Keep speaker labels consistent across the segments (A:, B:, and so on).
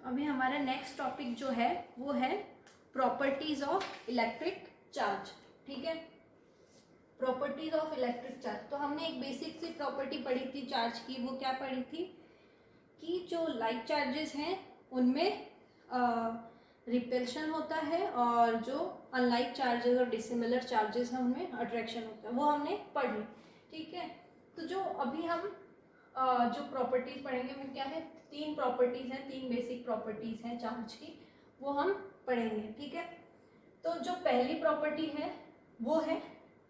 A: अभी हमारा next topic जो है वो है प्रॉपर्टीज ऑफ इलेक्ट्रिक चार्ज। ठीक है, प्रॉपर्टीज ऑफ इलेक्ट्रिक चार्ज। तो हमने एक बेसिक सी प्रॉपर्टी पढ़ी थी चार्ज की, वो क्या पढ़ी थी कि जो लाइक चार्जेस हैं उनमें रिपल्शन होता है और जो अनलाइक चार्जेस और डिसिमिलर चार्जेस हैं उनमें अट्रैक्शन होता है, वो हमने पढ़ ली। ठीक है, तो जो अभी हम जो प्रॉपर्टीज पढ़ेंगे वो क्या है, तीन प्रॉपर्टीज हैं, तीन बेसिक प्रॉपर्टीज हैं चार्ज की, वो हम पढ़ेंगे। ठीक है, तो जो पहली प्रॉपर्टी है वो है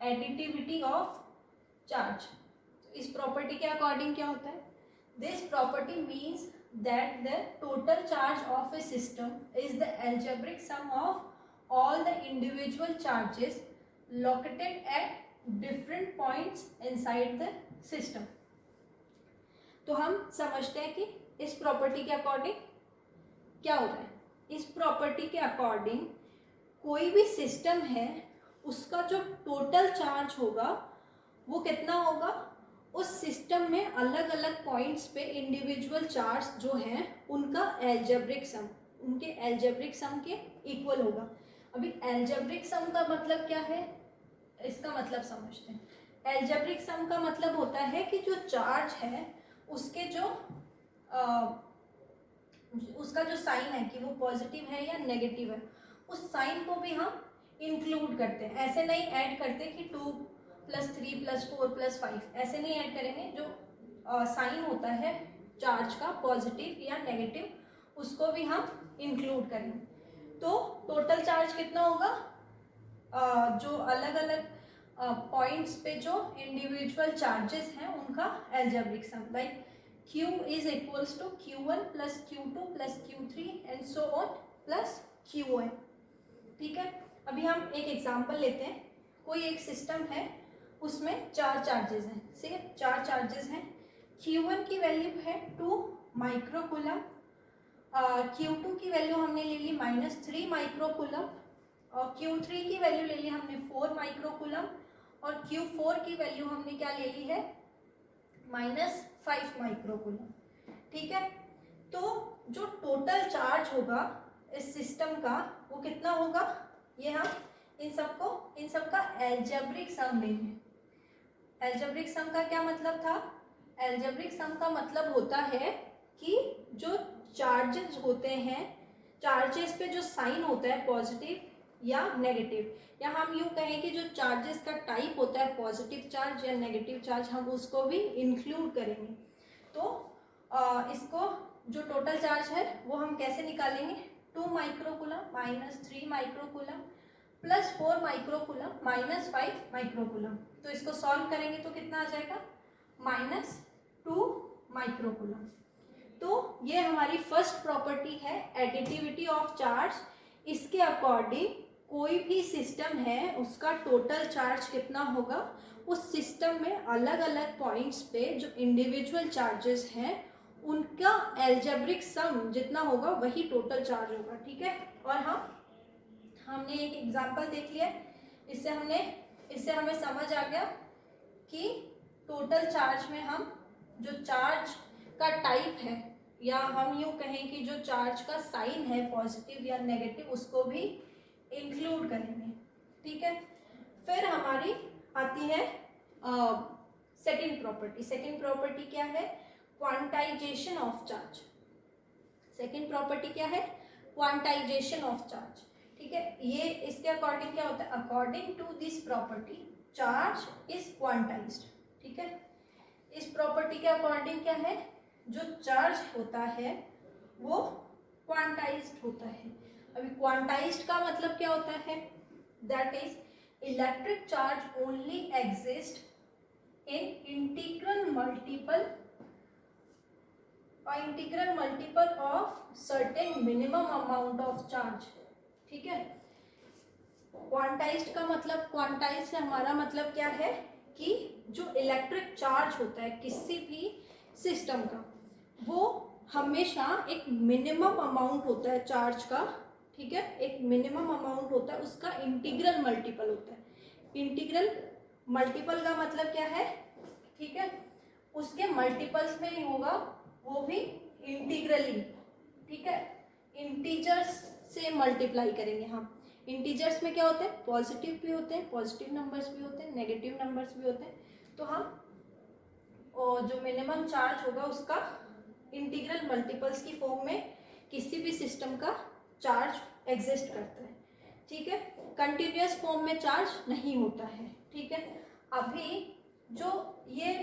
A: एडिटिविटी ऑफ चार्ज। तो इस प्रॉपर्टी के अकॉर्डिंग क्या होता है, this property means that the total charge of a system is the algebraic sum of all the individual charges located at different points inside the system। तो हम समझते हैं कि इस प्रॉपर्टी के अकॉर्डिंग क्या होता है। इस प्रॉपर्टी के अकॉर्डिंग कोई भी सिस्टम है उसका जो टोटल चार्ज होगा वो कितना होगा, उस सिस्टम में अलग अलग पॉइंट्स पे इंडिविजुअल चार्ज जो हैं उनका एल्जेब्रिक सम, उनके एल्जेब्रिक सम के इक्वल होगा। अभी एल्जेब्रिक सम का मतलब क्या है, इसका मतलब समझते हैं। एल्जेब्रिक सम का मतलब होता है कि जो चार्ज है उसके जो उसका जो साइन है कि वो पॉजिटिव है या नेगेटिव है, उस साइन को भी हम इंक्लूड करते हैं। ऐसे नहीं ऐड करते कि 2 + 3 + 4 + 5, ऐसे नहीं ऐड करेंगे। जो साइन होता है चार्ज का पॉजिटिव या नेगेटिव उसको भी हम इंक्लूड करेंगे। तो टोटल चार्ज कितना होगा, जो अलग अलग पॉइंट्स पे जो इंडिविजुअल चार्जेस हैं उनका algebraic sum, like Q is equals to Q1 + Q2 + Q3 and so on plus Qn। ठीक है, अभी हम एक एग्जांपल लेते हैं। कोई एक सिस्टम है उसमें 4 चार्जेस हैं, सिर्फ 4 चार्जेस हैं। Q1 की वैल्यू है 2 माइक्रोकूलम, Q2 की वैल्यू हमने ले ली -3 माइक्रोकूलम, और Q3 की वैल्यू ले ली हमने 4 माइक्रोकूलम, और Q4 की वैल्यू हमने क्या ले ली है -5 माइक्रोकूलम। ठीक है, तो जो टोटल चार्ज होगा इस सिस्टम का वो कितना होगा, ये हम इन सबका एल्जेब्रिक सम लेंगे। एल्जेब्रिक सम का क्या मतलब था, एल्जेब्रिक सम का मतलब होता है कि जो चार्जेस होते हैं, चार्जेस पे जो साइन होता है पॉजिटिव या नेगेटिव, या हम यूँ कहें कि जो चार्जेस का टाइप होता है पॉजिटिव चार्ज या नेगेटिव चार्ज, हम उसको भी इंक्लूड करेंगे। तो इसको जो टोटल चार्ज है वो हम कैसे निकालेंगे, 2 माइक्रोकूलम -3 माइक्रोकूलम +4 माइक्रोकूलम -5 माइक्रोकूलम। तो इसको सॉल्व करेंगे तो कितना आ जाएगा, -2 माइक्रोकूलम। तो ये हमारी फर्स्ट प्रॉपर्टी है एडिटिविटी ऑफ चार्ज। इसके अकॉर्डिंग कोई भी सिस्टम है उसका टोटल चार्ज कितना होगा, उस सिस्टम में अलग अलग पॉइंट्स पे जो इंडिविजुअल चार्जेस हैं उनका एल्जेब्रिक सम जितना होगा वही टोटल चार्ज होगा। ठीक है, और हमने एक एग्जांपल देख लिया, इससे हमें समझ आ गया कि टोटल चार्ज में हम जो चार्ज का टाइप है, या हम यूँ कहें कि जो चार्ज का साइन है पॉजिटिव या नेगेटिव, उसको भी इंक्लूड करेंगे। ठीक है, फिर हमारी आती है सेकंड प्रॉपर्टी। सेकंड प्रॉपर्टी क्या है, quantization of charge. Second property क्या है, क्वांटाइजेशन ऑफ चार्ज। ठीक है, ये इसके अकॉर्डिंग क्या होता है, according to this property charge is quantized. ठीक है, इस प्रॉपर्टी के अकॉर्डिंग क्या है, जो चार्ज होता है वो क्वांटाइज्ड होता है। अभी क्वांटाइज्ड का मतलब क्या होता है, that is electric charge only exist in integral multiple of certain minimum amount of charge. ठीक है, क्वांटाइज्ड का मतलब, क्वांटाइज्ड से हमारा मतलब क्या है कि जो इलेक्ट्रिक चार्ज होता है किसी भी सिस्टम का, वो हमेशा एक मिनिमम अमाउंट होता है चार्ज का। ठीक है, एक मिनिमम अमाउंट होता है, उसका इंटीग्रल मल्टीपल होता है। इंटीग्रल मल्टीपल का मतलब क्या है, ठीक है, उसके मल्टीपल्स में ही होगा, वो भी इंटीग्रली। ठीक है, इंटीजर्स से मल्टीप्लाई करेंगे हम। इंटीजर्स में क्या होते हैं, पॉजिटिव भी होते हैं, पॉजिटिव नंबर्स भी होते हैं, नेगेटिव नंबर्स भी होते हैं। तो हम और जो मिनिमम चार्ज होगा उसका इंटीग्रल मल्टीपल्स की फॉर्म में किसी भी सिस्टम का चार्ज एग्जिस्ट करता है, ठीक है। कंटिन्यूअस फॉर्म में चार्ज नहीं होता है, ठीक है। अभी जो ये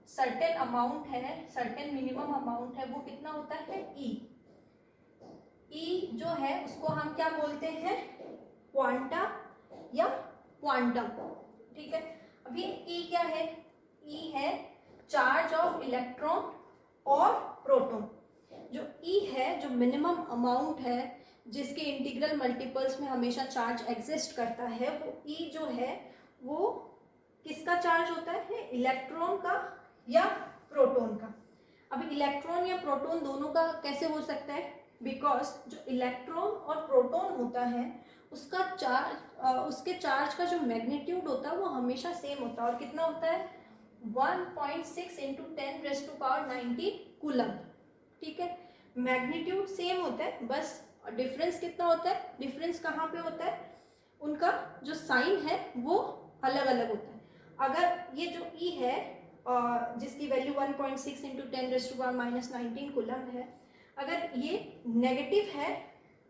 A: सर्टेन अमाउंट है, सर्टेन मिनिमम अमाउंट है, वो कितना होता है, ई जो है उसको हम क्या बोलते हैं, क्वांटा या क्वांटम, ठीक है। अभी ई क्या है, ई है चार्ज ऑफ इलेक्ट्रॉन और प्रोटॉन। जो ई है, जो मिनिमम अमाउंट है जिसके इंटीग्रल मल्टीपल्स में हमेशा चार्ज एग्जिस्ट करता है, वो ई जो है वो किसका चार्ज होता है, इलेक्ट्रॉन का या प्रोटॉन का। अभी इलेक्ट्रॉन या प्रोटॉन दोनों का कैसे हो सकता है, बिकॉज जो इलेक्ट्रॉन और प्रोटॉन होता है उसका चार्ज, उसके चार्ज का जो मैग्नीट्यूड होता है वो हमेशा सेम होता है। और कितना होता है, 1.6 इंटू 10⁻⁹ कूलम, ठीक है। मैग्नीट्यूड सेम होता है, बस डिफरेंस कितना होता है, डिफरेंस कहाँ पे होता है, उनका जो साइन है वो अलग अलग होता है। अगर ये जो ई है जिसकी वैल्यू 1.6 इंटू 10⁻⁻⁹ कूलम है, अगर ये नेगेटिव है,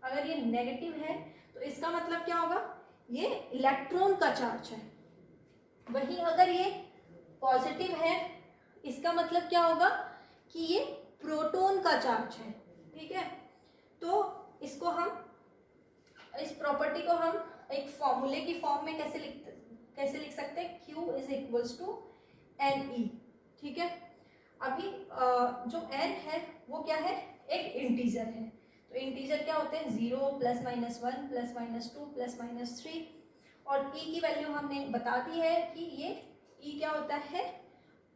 A: अगर ये नेगेटिव है तो इसका मतलब क्या होगा, ये इलेक्ट्रॉन का चार्ज है। वहीं अगर ये पॉजिटिव है, इसका मतलब क्या होगा कि ये प्रोटॉन का चार्ज है, ठीक है। तो इसको हम, इस प्रॉपर्टी को हम एक फॉर्मूले की फॉर्म में कैसे लिख सकते हैं, Q is equals to NE, ठीक है। अभी जो n है वो क्या है, एक इंटीजर है। तो इंटीजर क्या होते हैं, 0 +-1 +-2 +-3, और e की वैल्यू हमने बता दी है कि ये e क्या होता है,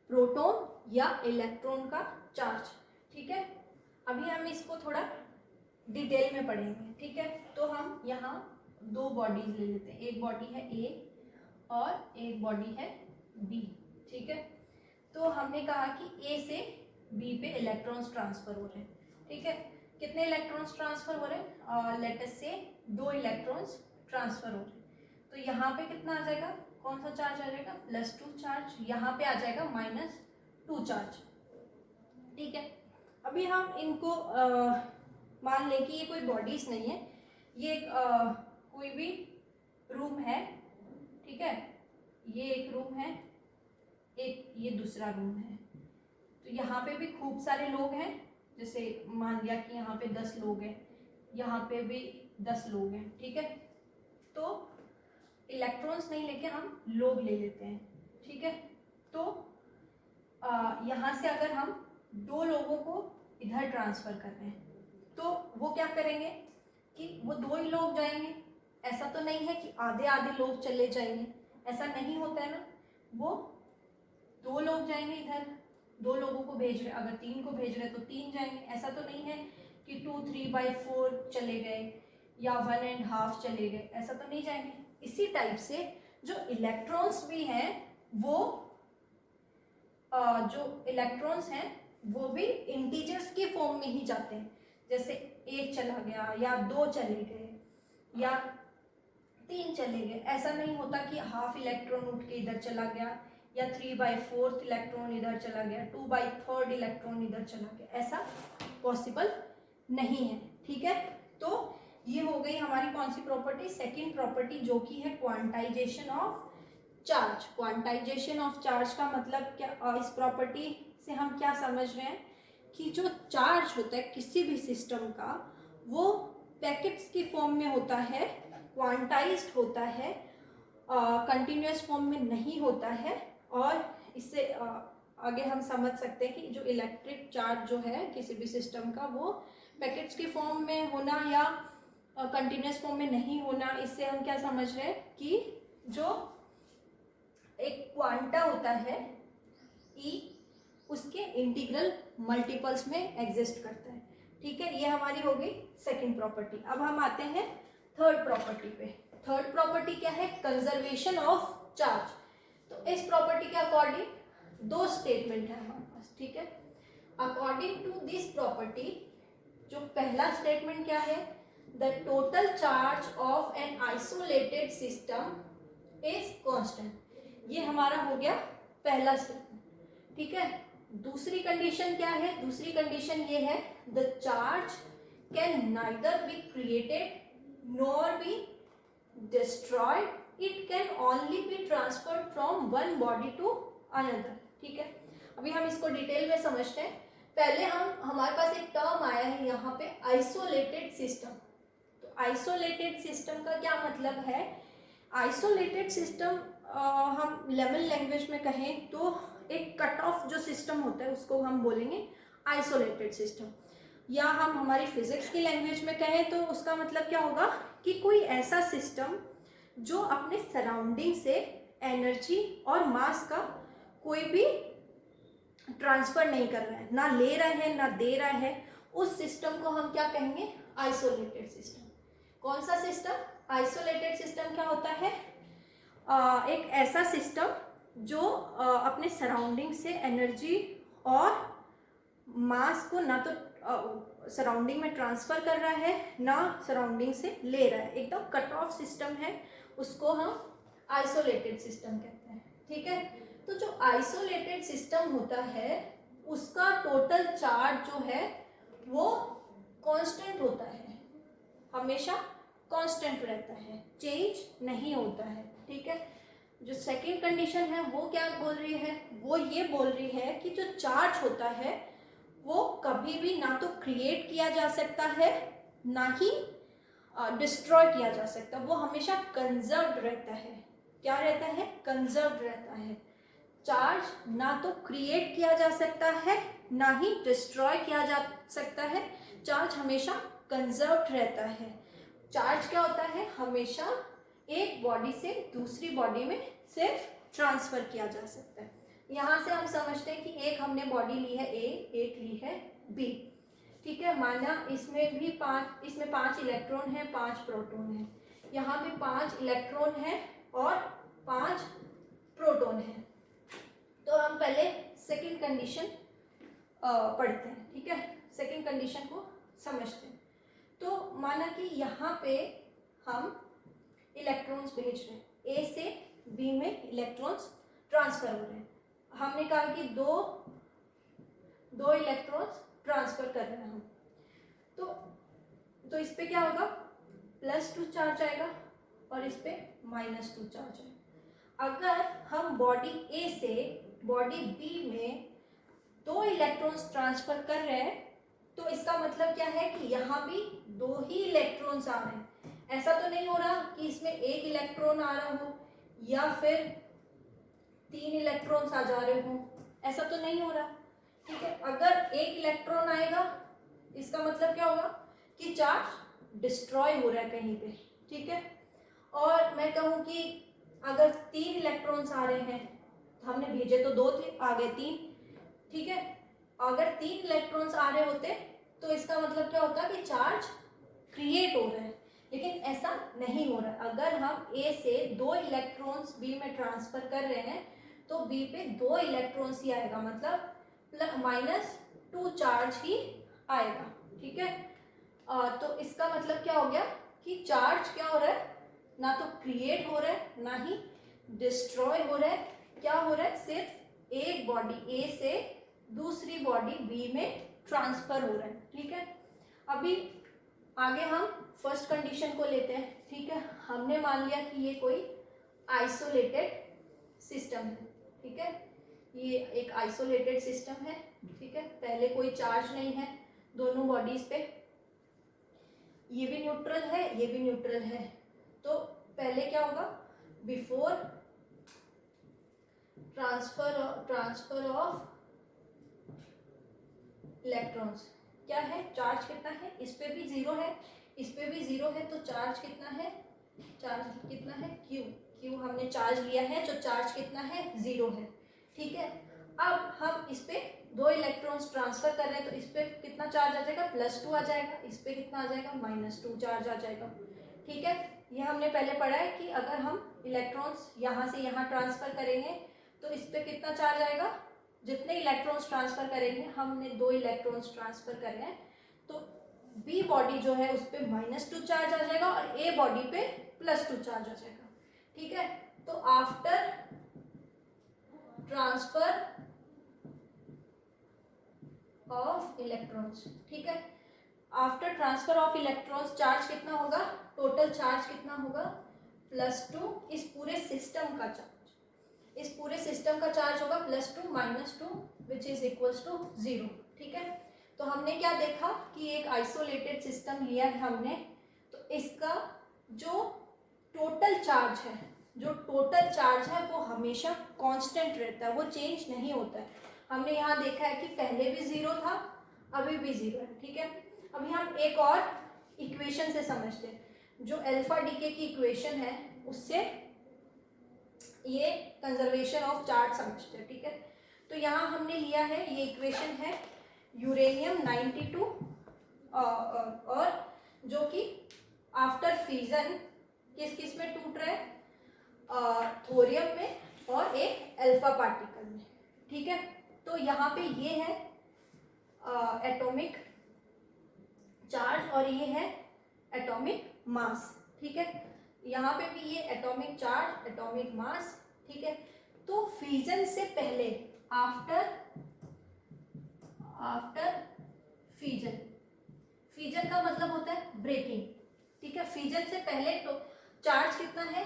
A: प्रोटॉन या इलेक्ट्रॉन का चार्ज, ठीक है। अभी हम इसको थोड़ा डिटेल में पढ़ेंगे, ठीक है। तो हम यहाँ दो बॉडीज ले लेते हैं, एक बॉडी है A और एक बॉडी है B, ठीक है। तो हमने कहा कि A से B पे इलेक्ट्रॉन्स ट्रांसफर हो रहे हैं, ठीक है। कितने इलेक्ट्रॉन्स ट्रांसफर हो रहे हैं, लेट अस से 2 इलेक्ट्रॉन्स ट्रांसफर हो रहे हैं। तो यहाँ पे कितना आ जाएगा, कौन सा चार्ज आ जाएगा, +2 चार्ज, यहाँ पे आ जाएगा -2 चार्ज, ठीक है। अभी हम इनको मान लें कि ये कोई बॉडीज नहीं है, ये कोई भी रूम है, ठीक है। ये एक रूम है, एक ये दूसरा रूम है। तो यहाँ पे भी खूब सारे लोग हैं, जैसे मान लिया कि यहाँ पे 10 लोग हैं, यहाँ पे भी 10 लोग हैं, ठीक है। तो इलेक्ट्रॉन्स नहीं लेके हम लोग ले लेते हैं, ठीक है। तो यहाँ से अगर हम 2 लोगों को इधर ट्रांसफ़र कर रहे हैं तो वो क्या करेंगे कि वो 2 ही लोग जाएंगे। ऐसा तो नहीं है कि आधे आधे लोग चले जाएंगे, ऐसा नहीं होता है ना। वो 2 लोग जाएंगे इधर, 2 लोगों को भेज रहे, अगर 3 को भेज रहे तो 3 जाएंगे। ऐसा तो नहीं है कि 2 3/4 चले गए या 1.5 चले गए, ऐसा तो नहीं जाएंगे। इसी टाइप से जो इलेक्ट्रॉन्स भी हैं वो जो इलेक्ट्रॉन्स हैं वो भी इंटीजर्स के फॉर्म में ही जाते हैं। जैसे 1 चला गया या 2 चले गए या 3 चले गए, ऐसा नहीं होता कि हाफ इलेक्ट्रॉन उठ के इधर चला गया या 3/4 इलेक्ट्रॉन इधर चला गया, 2/3 इलेक्ट्रॉन इधर चला गया, ऐसा पॉसिबल नहीं है, ठीक है। तो ये हो गई हमारी कौन सी प्रॉपर्टी, सेकंड प्रॉपर्टी, जो कि है quantization of charge. Quantization of charge का मतलब क्या, इस प्रॉपर्टी से हम क्या समझ रहे हैं कि जो चार्ज होता है किसी भी सिस्टम का वो पैकेट्स की फॉर्म में होता है, क्वांटाइज्ड होता है, कंटिन्यूअस फॉर्म में नहीं होता है। और इससे आगे हम समझ सकते हैं कि जो इलेक्ट्रिक चार्ज जो है किसी भी सिस्टम का वो पैकेट्स की फॉर्म में होना या कंटिन्यूअस फॉर्म में नहीं होना, इससे हम क्या समझ रहे हैं कि जो एक क्वांटा होता है E, उसके इंटीग्रल मल्टीपल्स में एग्जिस्ट करता है, ठीक है। ये हमारी हो गई सेकंड प्रॉपर्टी। अब हम आते हैं थर्ड प्रॉपर्टी पे। थर्ड प्रॉपर्टी क्या है, कंजर्वेशन ऑफ चार्ज। तो इस प्रॉपर्टी के अकॉर्डिंग 2 स्टेटमेंट है हमारे पास, ठीक है। अकॉर्डिंग टू दिस प्रॉपर्टी जो पहला स्टेटमेंट क्या है, the total charge of an isolated system is constant. ये हमारा हो गया पहला स्टेटमेंट, ठीक है। दूसरी कंडीशन क्या है, दूसरी कंडीशन ये है, the charge can neither be created nor be destroyed, it can only be transferred from one body to another, ठीक है। अभी हम इसको डिटेल में समझते हैं। पहले हमारे पास एक टर्म आया है यहाँ पे, आइसोलेटेड सिस्टम। तो आइसोलेटेड सिस्टम का क्या मतलब है, आइसोलेटेड सिस्टम हम लेमन लैंग्वेज में कहें तो एक कट ऑफ जो सिस्टम होता है उसको हम बोलेंगे आइसोलेटेड सिस्टम, या हम हमारी फिजिक्स की लैंग्वेज में कहें तो उसका मतलब क्या होगा कि कोई ऐसा सिस्टम जो अपने सराउंडिंग से एनर्जी और मास का कोई भी ट्रांसफर नहीं कर रहा है, ना ले रहा है ना दे रहा है, उस सिस्टम को हम क्या कहेंगे, आइसोलेटेड सिस्टम। कौन सा सिस्टम, आइसोलेटेड सिस्टम क्या होता है, एक ऐसा सिस्टम जो अपने सराउंडिंग से एनर्जी और मास को ना तो सराउंडिंग में ट्रांसफर कर रहा है ना सराउंडिंग से ले रहा है, एकदम कट ऑफ सिस्टम है, उसको हम आइसोलेटेड सिस्टम कहते हैं, ठीक है। तो जो आइसोलेटेड सिस्टम होता है उसका टोटल चार्ज जो है वो कांस्टेंट होता है, हमेशा कांस्टेंट रहता है, चेंज नहीं होता है, ठीक है। जो सेकंड कंडीशन है वो क्या बोल रही है, वो ये बोल रही है कि जो चार्ज होता है वो कभी भी ना तो क्रिएट किया जा सकता है ना ही डिस्ट्रॉय किया जा सकता, वो हमेशा कंजर्व्ड रहता है। क्या रहता है, कंजर्व्ड रहता है। चार्ज ना तो क्रिएट किया जा सकता है ना ही डिस्ट्रॉय किया जा सकता है, चार्ज हमेशा कंजर्व्ड रहता है। चार्ज क्या होता है, हमेशा एक बॉडी से दूसरी बॉडी में सिर्फ ट्रांसफर किया जा सकता है। यहाँ से हम समझते हैं कि एक हमने बॉडी ली है ए, एक ली है बी, ठीक है। माना इसमें भी इसमें 5 इलेक्ट्रॉन है, 5 प्रोटॉन है, यहाँ भी 5 इलेक्ट्रॉन है और 5 प्रोटॉन है। तो हम पहले सेकंड कंडीशन पढ़ते हैं, ठीक है, सेकंड कंडीशन को समझते हैं। तो माना कि यहाँ पे हम इलेक्ट्रॉन्स भेज रहे हैं, ए से बी में इलेक्ट्रॉन्स ट्रांसफर हो रहे हैं। हमने कहा कि दो इलेक्ट्रॉन्स ट्रांसफर कर रहे हैं हम, तो इस पे क्या होगा, +2 चार्ज आएगा और इस पे -2 चार्ज आएगा। अगर हम बॉडी ए से बॉडी बी में 2 इलेक्ट्रॉन्स ट्रांसफर कर रहे हैं तो इसका मतलब क्या है कि यहाँ भी 2 ही इलेक्ट्रॉन्स आ रहे हैं। ऐसा तो नहीं हो रहा कि इसमें 1 इलेक्ट्रॉन आ रहा हो या फिर 3 इलेक्ट्रॉन्स आ जा रहे हो, ऐसा तो नहीं हो रहा, ठीक है। अगर 1 इलेक्ट्रॉन आएगा इसका मतलब क्या होगा कि चार्ज डिस्ट्रॉय हो रहा है कहीं पे, ठीक है। और मैं कहूँ कि अगर 3 इलेक्ट्रॉन्स आ रहे हैं, तो हमने भेजे तो 2 थे, आ गए 3, ठीक है। अगर 3 इलेक्ट्रॉन्स आ रहे होते तो इसका मतलब क्या होता कि चार्ज क्रिएट हो रहा है, लेकिन ऐसा नहीं हो रहा है। अगर हम ए से 2 इलेक्ट्रॉन्स बी में ट्रांसफर कर रहे हैं तो बी पे 2 इलेक्ट्रॉन्स ही आएगा, मतलब -2 चार्ज ही आएगा, ठीक है। तो इसका मतलब क्या हो गया कि चार्ज क्या हो रहा है, ना तो क्रिएट हो रहा है ना ही डिस्ट्रॉय हो रहा है। क्या हो रहा है, सिर्फ एक बॉडी ए से दूसरी बॉडी बी में ट्रांसफर हो रहा है, ठीक है। अभी आगे हम फर्स्ट कंडीशन को लेते हैं, ठीक है। हमने मान लिया कि ये कोई आइसोलेटेड सिस्टम है, ठीक है, ये एक आइसोलेटेड सिस्टम है, ठीक है। पहले कोई चार्ज नहीं है दोनों बॉडीज पे, ये भी न्यूट्रल है ये भी न्यूट्रल है। तो पहले क्या होगा, बिफोर ट्रांसफर ऑफ इलेक्ट्रॉन्स, क्या है, चार्ज कितना है, इस पे भी 0 है इस पे भी 0 है, तो चार्ज कितना है, चार्ज कितना है, क्यू हमने चार्ज लिया है, तो चार्ज कितना है, 0 है, ठीक है। अब हम इस पे 2 इलेक्ट्रॉन्स ट्रांसफर कर रहे हैं तो इस पे कितना चार्ज आ जाएगा, +2 आ जाएगा, इस पे कितना आ जाएगा, -2 चार्ज आ जाएगा, ठीक है। ये हमने पहले पढ़ा है कि अगर हम इलेक्ट्रॉन्स यहाँ से यहाँ ट्रांसफर करेंगे तो इस पे कितना चार्ज आएगा, जितने इलेक्ट्रॉन्स ट्रांसफर करेंगे, हमने 2 इलेक्ट्रॉन्स ट्रांसफर कर रहे हैं तो बी बॉडी जो है उस पर -2 चार्ज आ जाएगा और ए बॉडी पे +2 चार्ज आ जाएगा। ठीक है, तो आफ्टर ट्रांसफर ऑफ इलेक्ट्रॉन्स, ठीक है, after transfer of electrons charge कितना होगा, टोटल चार्ज कितना होगा +2, इस पूरे सिस्टम का चार्ज, इस पूरे सिस्टम का चार्ज होगा +2 -2 विच इज इक्वल्स टू 0। ठीक है, तो हमने क्या देखा कि एक आइसोलेटेड सिस्टम लिया है हमने, तो इसका जो टोटल चार्ज है, जो टोटल चार्ज है वो हमेशा कांस्टेंट रहता है, वो चेंज नहीं होता है। हमने यहाँ देखा है कि पहले भी 0 था, अभी भी 0 है। ठीक है, अभी हम एक और इक्वेशन से समझते हैं, जो अल्फा डीके की इक्वेशन है उससे ये कंजर्वेशन ऑफ चार्ज समझते हैं। ठीक है, तो यहाँ हमने लिया है, ये इक्वेशन है यूरेनियम 92 और जो कि आफ्टर फ्यूजन किस किस में टूट रहा है, थोरियम में और एक अल्फा पार्टिकल में। ठीक है, तो यहाँ पे ये है एटॉमिक चार्ज और ये है एटॉमिक मास। ठीक है, यहाँ पे भी ये एटॉमिक चार्ज एटॉमिक मास। ठीक है, तो फ्यूजन से पहले आफ्टर फ्यूजन, फ्यूजन का मतलब होता है ब्रेकिंग। ठीक है, फ्यूजन से पहले तो चार्ज कितना है,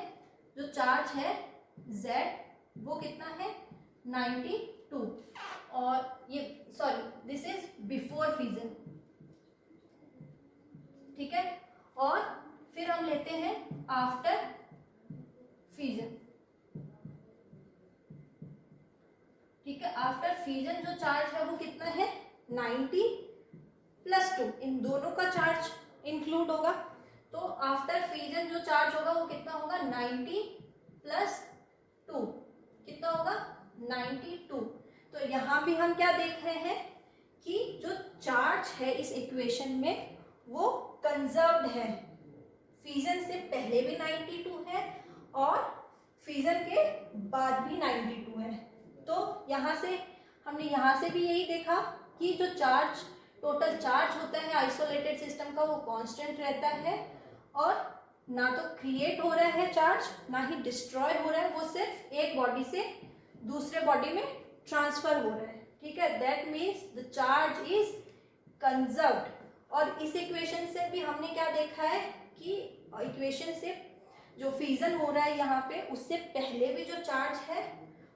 A: जो चार्ज है Z वो कितना है 92, और ये sorry this is before fusion. ठीक है, और फिर हम लेते हैं आफ्टर फ्यूजन। ठीक है, आफ्टर फ्यूजन जो चार्ज है वो कितना है 90 +2, इन दोनों का चार्ज इंक्लूड होगा, तो आफ्टर फ्यूजन जो चार्ज होगा वो कितना होगा 90 +2, कितना होगा 92। तो यहाँ भी हम क्या देख रहे हैं कि जो चार्ज है इस इक्वेशन में वो कंजर्व्ड है, फ्यूजन से पहले भी 92 है और फ्यूजन के बाद भी 92 है। तो यहाँ से हमने यहाँ से भी यही देखा कि जो चार्ज टोटल चार्ज होता है आइसोलेटेड सिस्टम का वो कांस्टेंट रहता है और ना तो क्रिएट हो रहा है चार्ज ना ही डिस्ट्रॉय हो रहा है, वो सिर्फ एक बॉडी से दूसरे बॉडी में ट्रांसफर हो रहा है। ठीक है, that means the charge is conserved. और इस इक्वेशन से भी हमने क्या देखा है कि इक्वेशन से जो फ्यूजन हो रहा है यहाँ पे उससे पहले भी जो चार्ज है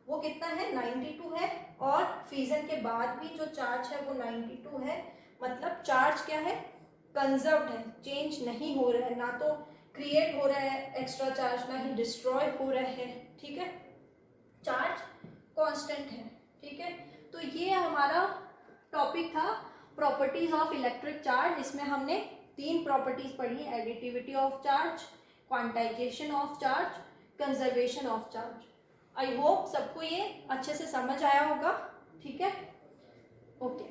A: वो कितना है 92 है और फ्यूजन के बाद भी जो चार्ज है वो 92 है। मतलब चार्ज क्या है कंजर्व्ड है, चेंज नहीं हो रहा है, ना तो क्रिएट हो रहा है एक्स्ट्रा चार्ज ना ही डिस्ट्रॉय हो रहा है। ठीक है, चार्ज कांस्टेंट है। ठीक है, तो ये हमारा टॉपिक था प्रॉपर्टीज ऑफ इलेक्ट्रिक चार्ज। इसमें हमने 3 प्रॉपर्टीज पढ़ी, additivity of charge, quantization of charge, conservation of charge. I hope सबको ये अच्छे से समझ आया होगा। ठीक है, ओके।